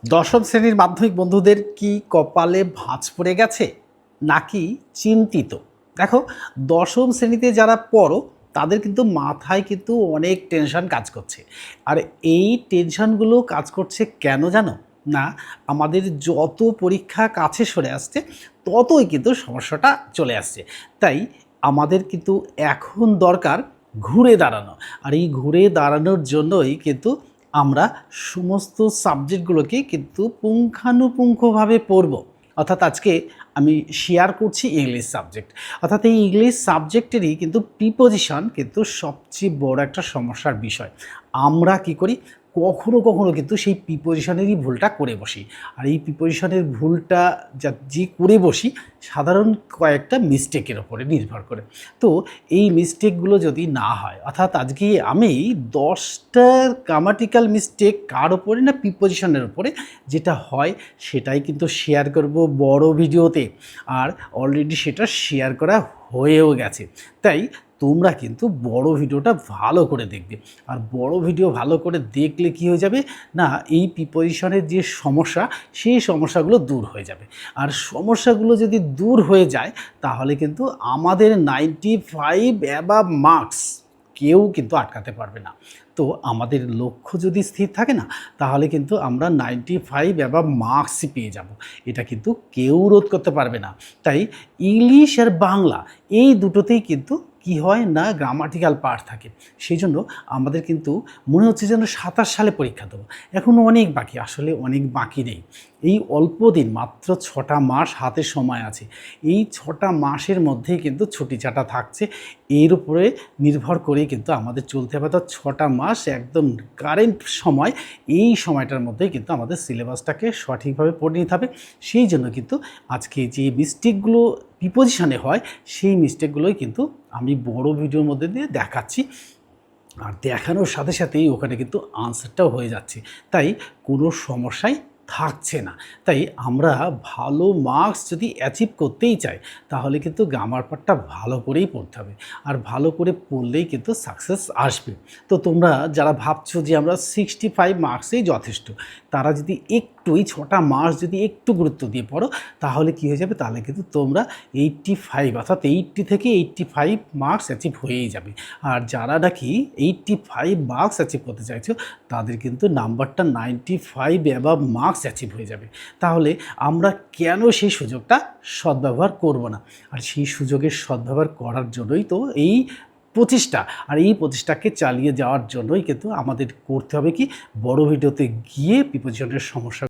দশম শ্রেণীর মাধ্যমিক বন্ধুদের কি কপালে ভাঁজ পড়ে গেছে নাকি চিন্তিত? দেখো, দশম শ্রেণীতে যারা পড়ো তাদের কিন্তু মাথায় কিন্তু অনেক টেনশন কাজ করছে। আর এই টেনশনগুলো কাজ করছে কেন জানো? না, আমাদের যত পরীক্ষা কাছে সরে আসছে ততই কিন্তু সমস্যাটা চলে আসছে। তাই আমাদের কিন্তু এখন দরকার ঘুরে দাঁড়ানো। আর এই ঘুরে দাঁড়ানোর জন্যই কিন্তু আমরা সমস্ত সাবজেক্টগুলোকে কিন্তু পুঙ্খানুপুঙ্খভাবে পড়ব। অর্থাৎ আজকে আমি শেয়ার করছি ইংলিশ সাবজেক্ট। অর্থাৎ এই ইংলিশ সাবজেক্টেরই কিন্তু প্রিপোজিশন কিন্তু সবচেয়ে বড় একটা সমস্যার বিষয়। আমরা কি করি, কখনো কখনো কিন্তু সেই প্রিপোজিশনেরই ভুলটা করে বসি। আর এই প্রিপোজিশনের ভুলটা যে করে বসি সাধারণ কয়েকটা মিস্টেকের ওপরে নির্ভর করে। তো এই মিস্টেকগুলো যদি না হয়, অর্থাৎ আজকে আমি 10টার গ্রামাটিক্যাল মিস্টেক কার ওপরে না প্রিপোজিশনের ওপরে যেটা হয় সেটাই কিন্তু শেয়ার করব বড় ভিডিওতে। আর অলরেডি সেটা শেয়ার করা হয়েও গেছে। তাই তোমরা কিন্তু বড় ভিডিওটা ভালো করে দেখবে। আর বড় ভিডিও ভালো করে দেখলে কি হয়ে যাবে না, এই প্রিপোজিশনের যে সমস্যা সেই সমস্যাগুলো দূর হয়ে যাবে। আর সমস্যাগুলো যদি দূর হয়ে যায় তাহলে কিন্তু আমাদের 95 অ্যাবাভ মার্কস কেউ কিন্তু আটকাতে পারবে না। তো আমাদের লক্ষ্য যদি স্থির থাকে না, তাহলে কিন্তু আমরা 95 অ্যাবাভ মার্কসই পেয়ে যাব। এটা কিন্তু কেউ রোধ করতে পারবে না। তাই ইংলিশ আর বাংলা এই দুটোতেই কিন্তু কি হয় না, গ্রামাটিক্যাল পার্ট থাকে। সেই জন্য আমাদের কিন্তু মনে হচ্ছে যেন 27 সালে পরীক্ষা দেবো, এখনও অনেক বাকি। আসলে অনেক বাকি নেই, এই অল্প দিন, মাত্র 6টা মাস হাতে সময় আছে। এই 6টা মাসের মধ্যেই কিন্তু ছুটি ছাটা থাকছে। এর উপরে নির্ভর করেই কিন্তু আমাদের চলতে হবে। তো 6টা মাস একদম কারেন্ট সময়, এই সময়টার মধ্যেই কিন্তু আমাদের সিলেবাসটাকে সঠিকভাবে পড়ে নিতে হবে। সেই জন্য কিন্তু আজকে যে মিস্টেকগুলো প্রিপোজিশনে হয় সেই মিস্টেকগুলোই কিন্তু আমি বড় ভিডিওর মধ্যে দিয়ে দেখাচ্ছি। আর দেখানোর সাথে সাথেই ওখানে কিন্তু আনসারটাও হয়ে যাচ্ছে। তাই কোনো সমস্যাই থাকছে না। তাই আমরা ভালো মার্কস যদি অ্যাচিভ করতেই চাই তাহলে কিন্তু গ্রামার পার্টটা ভালো করেই পড়তে হবে। আর ভালো করে পড়লেই কিন্তু সাকসেস আসবে। তো তোমরা যারা ভাবছো যে আমরা 65 মার্কসেই যথেষ্ট, তারা যদি একটু এই 6টা মাস যদি একটু গুরুত্ব দিয়ে পড়ো তাহলে কি হয়ে যাবে, তাহলে কিন্তু তোমরা 85 অর্থাৎ 80 থেকে 85 মার্কস অ্যাচিভ হয়েই যাবে। আর যারা নাকি 85 মার্কস অ্যাচিভ করতে চাইছো তাদের কিন্তু নাম্বারটা 95 অ্যাবাভ মার্কস অ্যাচিভ হয়ে যাবে। তাহলে আমরা কেন সেই সুযোগটা সদ্ব্যবহার করব না? আর সেই সুযোগের সদ্ব্যবহার করার জন্যই তো এই প্রচেষ্টা। আর এই প্রচেষ্টাকে চালিয়ে যাওয়ার জন্যই কিন্তু আমাদের করতে হবে কি, বড় ভিডিওতে গিয়ে প্রিপোজিশনের সমস্যা